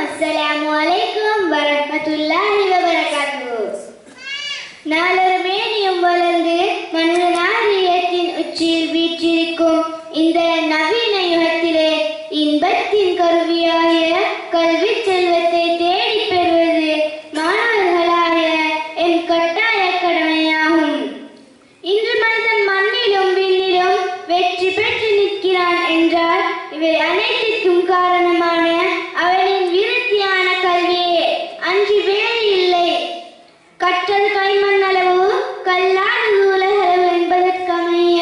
அஸ்ஸலாமு அலைக்கும் வரஹ்மத்துல்லாஹி வபரகாத்துஹு. நாளொரு மேனியும் வளர்ந்து மனிதநாரியத்தின் உச்சியில் வீற்றிருக்கும் இந்த நவீன யுகத்திலே இன்பத்தின் கருவியாய கல்வி செல்வத்தை தேடி பெறுவது மாணவர்களாய என் கட்டாய கடமையாகும். இன்று மனிதன் மண்ணிலும் விண்ணிலும் வெற்றி பெற்று நிற்கிறான் என்றால் இவை அனைத்திற்கும் காரணமான அவனின் விருத்தியான கல்வியே, அன்றி வேறு இல்லை. கற்றல் கைமண்ணளவு கல்லாதது உலகளவு என்பதற்கமைய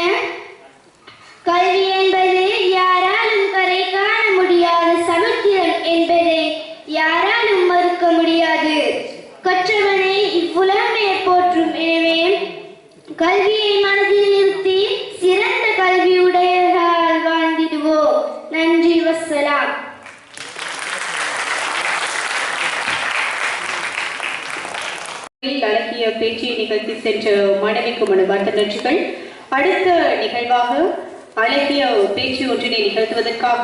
கல்வி என்பது யாராலும் கரை காண முடியாத சமுத்திரம் என்பதை யாராலும் மறுக்க முடியாது. கற்றவனை இவ்வுலகமே போற்றும். எனவே கல்வியை மனதில் நிறுத்தி சிறந்த கல்வியுடையவர்களால் வாழ்ந்திடுவோம். நன்றி, வஸ்ஸலாம். அழகிய பேச்சை நிகழ்த்தி சென்ற மாணவிக்கு மனமார்ந்த நன்றிகள். அடுத்த நிகழ்வாக அழகிய பேச்சு ஒன்றினை நிகழ்த்துவதற்காக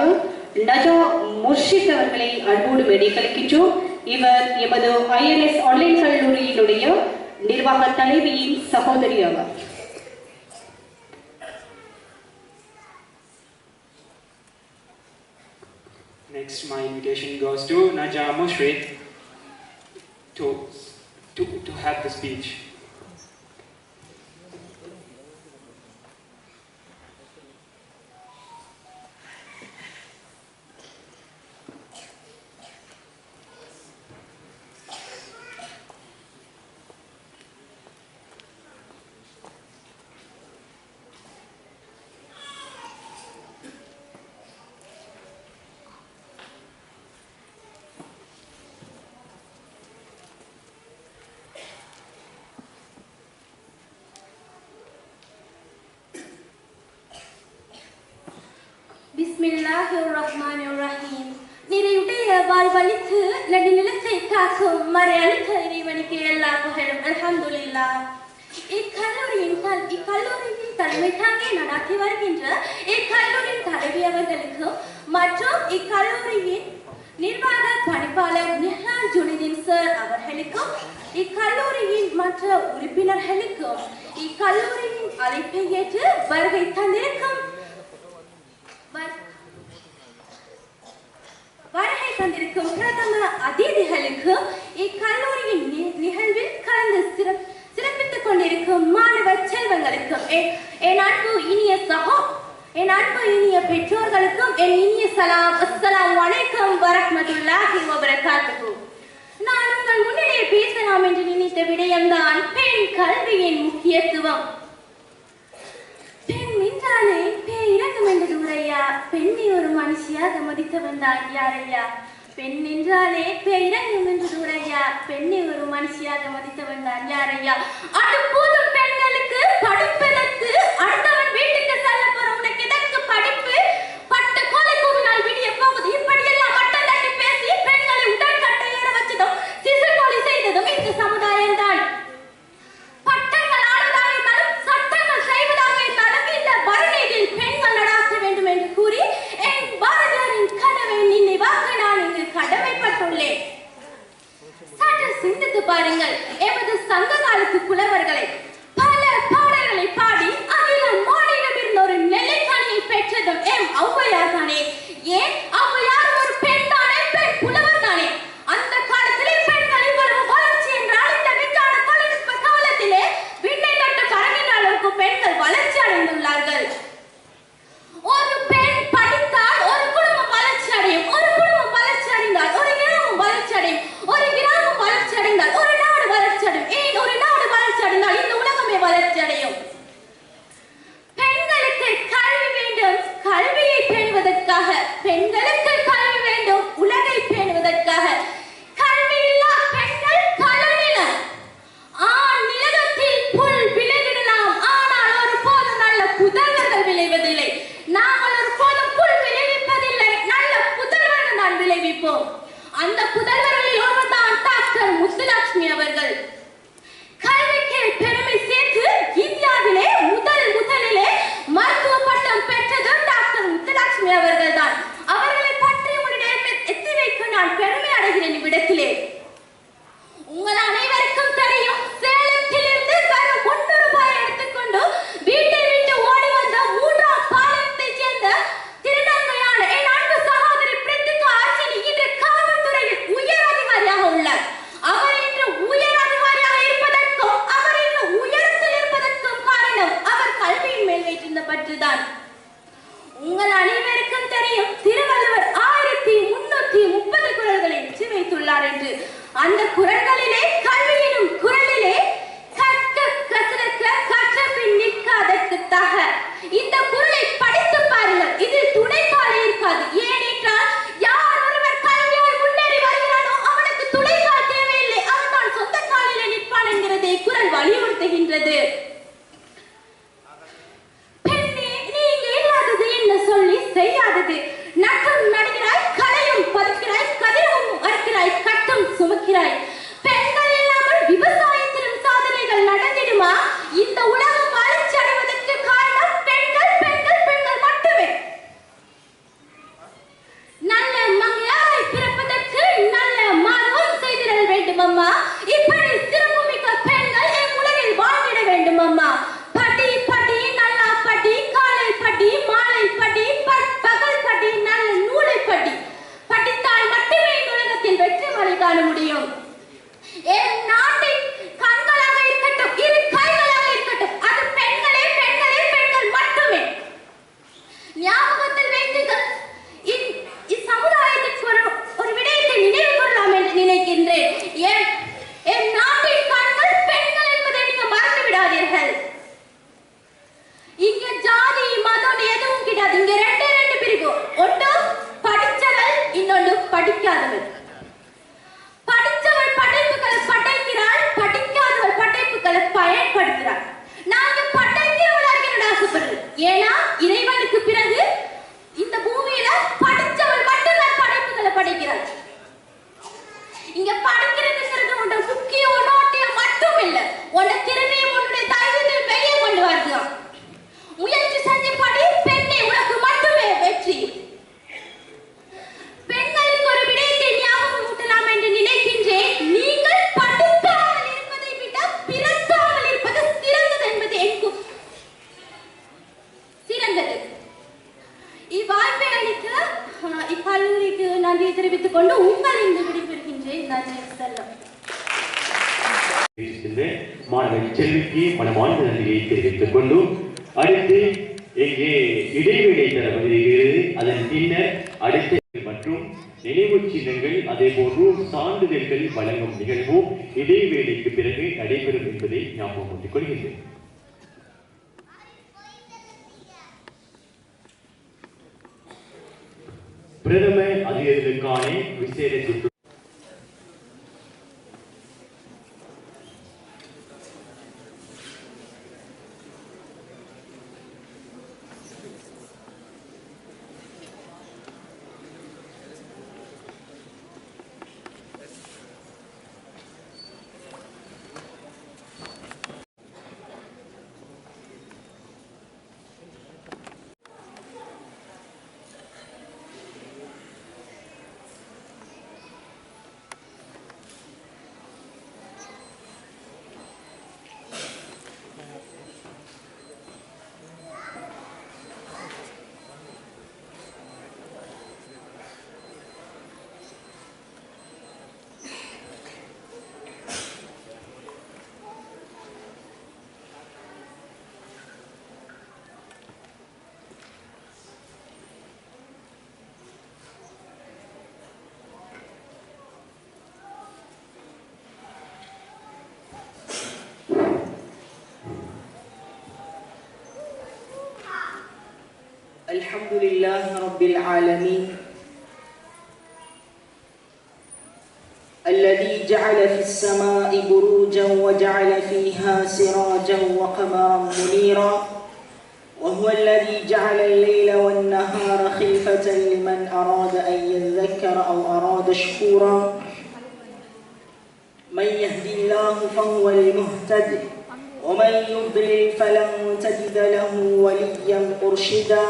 நஜா முர்ஷித் அவர்களை அன்போடு மேடைகளிக்கின்றோம். இவர் எமது ILS ஆன்லைன் கல்லூரியினுடைய நிர்வாக தலைவியின் சகோதரி ஆவார். Next, my invitation goes to Najah Mushrif to have the speech. பிஸ்மில்லாஹிர்ரஹ்மானிர்ரஹீம். நிறையுடைய வாழ்வழித்து நடுநிலத்தை காக்கும் மறையளித்த இறைவனுக்கு எல்லா புகழும். அல்ஹம்துலில்லாஹ். இக்கல்லூரியின் தலைமை தாங்கி நடாத்தி வருகின்ற இக்கல்லூரியின் தலைவி அவர்களுக்கும் மற்றும் இக்கல்லூரியின் நிர்வாக பணிப்பாளர் நிஹால் ஜுனிதீன் சார் அவர்களுக்கும் இக்கல்லூரியின் மற்ற உறுப்பினர்களுக்கும் இக்கல்லூரியின் அழைப்பை ஏற்று வருகை தந்திருக்கும் பிரதம அதிதிகளுக்கு இக்கல்லூரியின் நிகழ்வில் கலந்து சிறப்பித்துக் கொண்டிருக்கும் மாணவ செல்வங்களுக்கும் என் அன்பு இனிய பெற்றோர்களுக்கும் என் இனிய சலாம். அஸ்ஸலாமு அலைக்கும் வரஹ்மத்துல்லாஹி வபரகாத்துஹு. நான் உங்கள் முன்னிலையை பேசலாம் என்று நினைத்த விடயம்தான் பெண் கல்வியின் முக்கியத்துவம். பெண் என்றாலே பேயிறங்கும் என்றது உரையா. பெண்ணை ஒரு மனுஷியாக மதித்தவன் தான் யாரையா? பெண் என்றாலே பேயிறங்கும் என்றது உரையா. பெண்ணை ஒரு மனுஷியாக மதித்தவன் தான் யாரையா? அது போதும் பெண்களுக்கு படிப்பதற்கு. அடுத்தவன் வீட்டுக்கு செல்ல போற உனக்கு எதற்கு படிப்பு? பட்ட கோலை கூவினால் விடிய போகுது. இப்படியெல்லாம் மட்டம் தட்டி பேசி பெண்களை உடல் கட்டை ஏற வச்சதும் சிசு கொலை செய்ததும் இந்த சமுதாயம் தான். பட்டங்கள் ஆடுதாக இருந்தாலும் சட்டங்கள் செய்வதாக இருந்தாலும் இந்த பரணியில் பெண்கள் நடாத்த வேண்டும் என்று கூறி என் பாரதியாரின் கனவை நினைவாக்க நான் இங்கு கடமைப்பட்டுள்ளேன். சற்று சிந்தித்து பாருங்கள். எமது சங்க காலத்து புலவர்களை பல பாடல்களை பாடி அதிலும் மோடியிடம் இருந்த ஒரு நெல்லைக்காணியை பெற்றதும் ஔவையார் தானே. ஏன் ஔவையார் ஒரு பெண் தானே, பெண் புலவர் தானே. அந்த காலத்திலே பெண்கள் இவ்வளவு வளர்ச்சி என்றால் இந்த விஞ்ஞான தொழில்நுட்ப காலத்திலே விண்ணை கட்டு பறக்கின்ற அளவுக்கு பெண்கள் வளர்ச்சி அடைந்துள்ளார்கள். ஒரு பெண் படித்தால் ஒரு குடும்பம் வளர்ச்சி அடையும். ஒரு குடும்பம் வளர்ச்சி அடைந்தால் ஒரு கிராமம் வளர்ச்சி அடையும். ஒரு கிராமம் வளர்ச்சி அடைந்தால் ஒரு நாடு வளர்ச்சி அடையும். ஏன் ஒரு நாடு வளர்ச்சி அடைந்தால் இந்த உலகமே வளர்ச்சி அடையும். பெண்களுக்கு கல்வி வேண்டும். கல்வியை பேணுவதற்காக பெண்களுக்கு கல்வி வேண்டும். உலகை பேணுவதற்காக கல்வி இல்லா பெண்கள் கலநிலம். நிலத்தில் புல் விளைவிடலாம், ஆனால் ஒரு போதும் நல்ல புதல்வர்கள் விளைவதில்லை. நாங்கள் ஒரு போதும் புல் விளைவிப்பதில்லை, நல்ல புதல்வர்கள் தான் விளைவிப்போம். அந்த புதல்வர்களில் ஒருவர் தான் டாக்டர் முத்துலட்சுமி அவர்கள். கல்விக்கு பெருமை சேர்த்து இந்தியாவிலே முதலிலே மருத்துவ பட்டம் பெற்றதும் டாக்டர் முத்துலட்சுமி அவர்கள் தான். அவர்களை பற்றி உங்களுடைய எத்தி வைக்க நான் பெருமை இவ்விடத்திலே. உங்கள் அனைவருக்கும் தெரியும், சேலத்திலிருந்து வரும் 100 ரூபாய் எடுத்துக்கொண்டு வீட்டை விட்டு ஓடி வந்த 3ஆம் பாளையத்தைச் சேர்ந்த திருநங்கையான என் அன்பு சகோதரி பிரித்திகா அர்ச்சனி இன்று காவல்துறையில் உயர் அதிகாரியாக உள்ளார். அவர் இன்று உயர் அதிகாரியாக இருப்பதற்கும் அவர் இன்று உயரத்தில் இருப்பதற்கும் காரணம் அவர் கல்வியின் மேல் வைத்திருந்த பற்றுதான். உங்கள் அனைவருக்கும் தெரியும், திருவள்ளுவர் 1330 குறள்களை எச்சி வைத்துள்ளார் என்று. அந்த குறள்களிலே கல்வியினும் குறளிலே கற்க கசரக்க கற்ற பின் நிற்காதற்கு தக. இந்த குறளை படித்து பாருங்கள். இதில் துணைக்கால் இருக்காது. ஏனென்றால் யார் ஒருவர் கல்வியால் முன்னேறி வருகிறானோ அவனுக்கு துணைக்கால் தேவையில்லை, அவன் தான் சொந்த காலிலே நிற்பான் என்கிறதை குறள் வலியுறுத்துகின்றது. பெண்ணே, நீங்க இல்லாதது என்ன சொல்லி செய்யாதது. நட்டும் நடுகிறாய், கலையும் பறிக்கிறாய், கதிரவும் அறுக்கிறாய், கட்டும் சுமக்கிறாய். பெண்கள் இல்லாமல் விவசாயத்திலும் சாதனைகள் நடந்திடுமா? இந்த உலகம் வளர்ச்சி அடைவதற்கு காரணம் பெண்கள் பெண்கள் பெண்கள் மட்டுமே. நல்ல மங்கையாய் பிறப்பதற்கு நல்ல மாதவம் செய்திட வேண்டும் அம்மா. இப்படி சிறப்புமிக்க பெண்கள் என் உலகில் வாழ்ந்திட வேண்டும் அம்மா. படி படி நல்லா படி, காலை படி மாலை படி, பகல் படி நல்ல நூலை படி. படித்தால் மட்டுமே இந்த உலகத்தில் வெற்றி மலை காண முடியும். என் நாட்டின் கண்களாக இருக்கட்டும், இரு கைகளாக இருக்கட்டும், அது பெண்களே பெண்களே பெண்கள் மட்டுமே. ஞாபகத்தில் வைத்துக்க. இச்சமுதாயத்திற்கு ஒரு விடயத்தை நினைவு கொள்ளலாம் என்று நினைக்கின்றேன். என் நாட்டின் கண்கள் பெண்கள் என்பதை நீங்க மறந்து விடாதீர்கள். இங்க ஜாதி மதம் எதுவும் கிடையாது. இங்க ரெண்டு பிரிவு. ஒன்று படிச்சவள், இன்னொன்று படிக்காதவள். படிச்சவள் படைப்புகளை படைக்கிறாள், படிக்காதவள் படைப்புகளை பயன்படுத்துகிறாள். நான் படைக்கிறவளாக ஆசைப்படுறேன். ஏன்னா இறைவனுக்கு பிறகு இந்த பூமியில படிச்சவள் மட்டும்தான் படைப்புகளை படைக்கிறாள். இங்க படிக்கிறதுங்கிறது உன்னோட முக்கிய நோட்டியம் மட்டும் இல்லை, உன்னை திறமையும் உன்னுடைய தைரியத்தையும் வெளியே கொண்டு வருதுதான். முயற்சி செஞ்சு படி பெண்ணே, உனக்கு மட்டுமே வெற்றி. பெண்களுக்கு ஒரு விடயத்தை ஞாபகம் ஊட்டலாம் என்று நினைக்கின்றேன். நீங்கள் படிக்காமல் இருப்பதை விட பிறக்காமல் இருப்பது சிறந்தது என்பது எனக்கு சிறந்தது. இவ்வாய்ப்பை அளித்த இக்கல்லூரிக்கு நன்றி தெரிவித்துக் கொண்டு உங்களிருந்து விடைபெறுகின்றேன். நன்றி. செல்லம். மாணவி செல்விக்கு மனமார்ந்த நன்றியை தெரிவித்துக் கொண்டு அடுத்து இங்கே இடைவேளை தர வருகிறது. அதன் பின்னர் அடுத்த மற்றும் நினைவு சின்னங்கள் அதே போன்று சான்றிதழ்கள் வழங்கும் நிகழ்வும் இடைவேளைக்கு பிறகு நடைபெறும் என்பதை ஞாபகப்படுத்திக் கொள்கின்றேன். பிரதம அதிகாரிகளுக்கான விசேட சுற்று الحمد لله رب العالمين الذي جعل في السماء بروجا وجعل فيها سراجا وقمرا منيرا وهو الذي جعل الليل والنهار خلفة لمن أراد أن يذكر أو أراد شكورا من يهدي الله فهو المهتد ومن يضلل فلن تجد له وليا مرشدا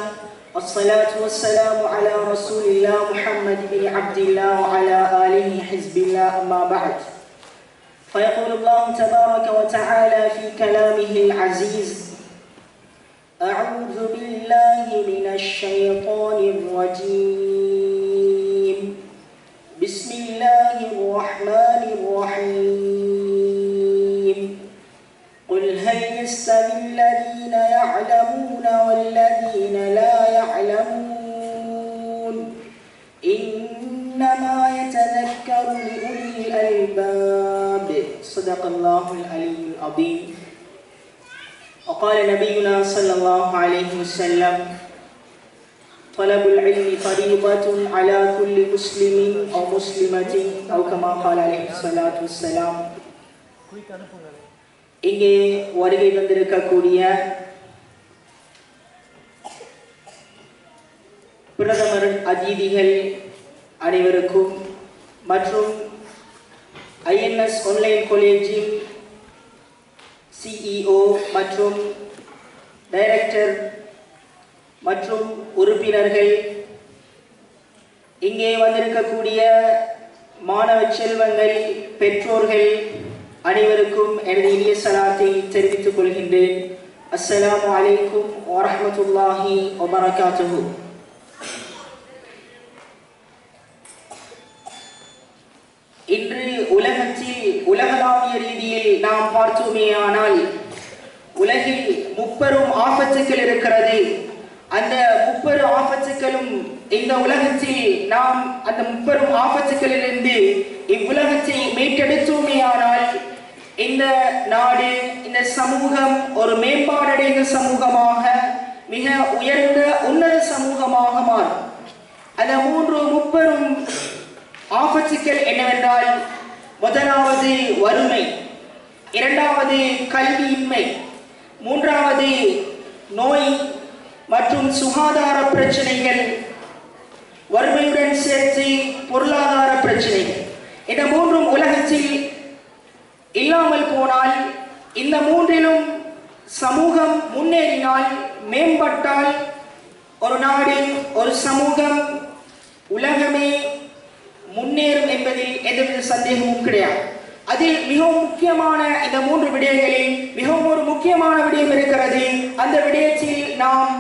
الصلاة والسلام على رسول الله محمد بن عبد الله وعلى آله حزب بالله أما بعد فيقول الله تبارك وتعالى في كلامه العزيز أعوذ بالله من الشيطان الرجيم بسم الله الرحمن الرحيم قل هل يستوي الذين يعلمون والذين لا يعلمون إنما يتذكر أولي الألباب صدق الله العلي العظيم وقال نبينا صلى الله عليه وسلم طلب العلم فريضة على كل مسلم أو مسلمة أو كما قال عليه الصلاة والسلام இங்கே வருகை தந்திருக்கக்கூடிய பிரதமர் அதிதிகள் அனைவருக்கும் மற்றும் INS ஆன்லைன் காலேஜின் CEO மற்றும் டைரக்டர் மற்றும் உறுப்பினர்கள், இங்கே வந்திருக்கக்கூடிய மாணவ செல்வங்கள், பெற்றோர்கள் அனைவருக்கும் எனது இனிய சலாத்தை தெரிவித்துக் கொள்கின்றேன். அஸ்ஸலாமு அலைக்கும் வரஹ்மத்துல்லாஹி வபரகாத்துஹு. இன்று உலகத்தில் உலகளாவிய ரீதியில் நாம் பார்த்தோமேயானால் உலகில் 30 ஆபத்துக்கள் இருக்கிறது. அந்த 30 ஆபத்துக்களும் இந்த உலகத்தில் நாம் அந்த 30 ஆபத்துக்களிலிருந்து இவ்வுலகத்தை மீட்டெடுத்தோமேயானால் இந்த நாடு, இந்த சமூகம் ஒரு மேம்பாடடைந்த சமூகமாக, மிக உயர்ந்த உன்னத சமூகமாக மாறும். அந்த 30 ஆபத்துக்கள் என்னவென்றால், முதலாவது வறுமை, இரண்டாவது கல்வியின்மை, மூன்றாவது நோய் மற்றும் சுகாதார பிரச்சனைகள், வறுமையுடன் சேர்த்து பொருளாதார பிரச்சனைகள். இந்த மூன்றும் உலகத்தில் இல்லாமல் போனால், இந்த மூன்றிலும் சமூகம் முன்னேறினால், மேம்பட்டால், ஒரு நாடு, ஒரு சமூகம், உலகமே முன்னேறும் என்பதில் எந்தவித சந்தேகமும் கிடையாது. அதில் மிகவும் முக்கியமான இந்த 3 விடயங்களில் மிகவும் ஒரு முக்கியமான விடயம் இருக்கிறது. அந்த விடயத்தில் நாம்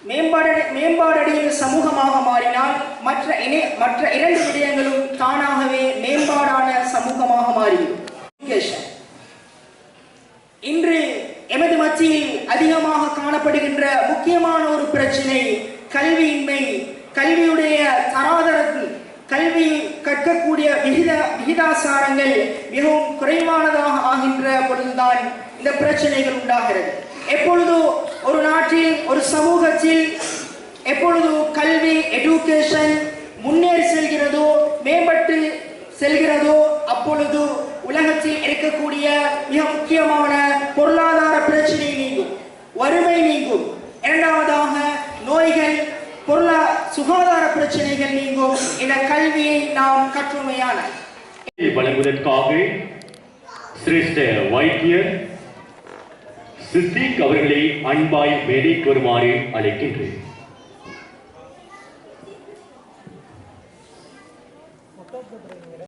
மேம்பாடடைந்த சமூகமாக மாறினால் மற்ற 2 விடயங்களும் தானாகவே மேம்பாடான சமூகமாக மாறிவிடும். இன்று எமது மத்தியில் அதிகமாக காணப்படுகின்ற முக்கியமான ஒரு பிரச்சனை கல்வியின்மை. கல்வியுடைய தராதரத்தில், கல்வி கற்கக்கூடிய விகிதாசாரங்கள் மிகவும் குறைவானதாக ஆகின்ற பொழுதுதான் இந்த பிரச்சனைகள் உண்டாகிறது. எப்பொழுது ஒரு நாட்டில், ஒரு சமூகத்தில் எப்பொழுது கல்வி, எஜுகேஷன் முன்னேறி செல்கிறதோ, மேம்பட்டு செல்கிறதோ, அப்பொழுது உலகத்தில் இருக்கக்கூடிய மிக முக்கியமான பொருளாதார பிரச்சனை நீங்கும், வறுமை நீங்கும், இரண்டாவதாக நோய்கள், சுகாதார பிரச்சனைகள் நீங்கும். இந்த கல்வியை நாம் கற்றுமையான வழங்குவதற்காக சிரேஷ்ட வைத்தியர் சித்திக் அவர்களை அன்பாய் மேடைக்கு வருமாறு அழைக்கின்றேன்.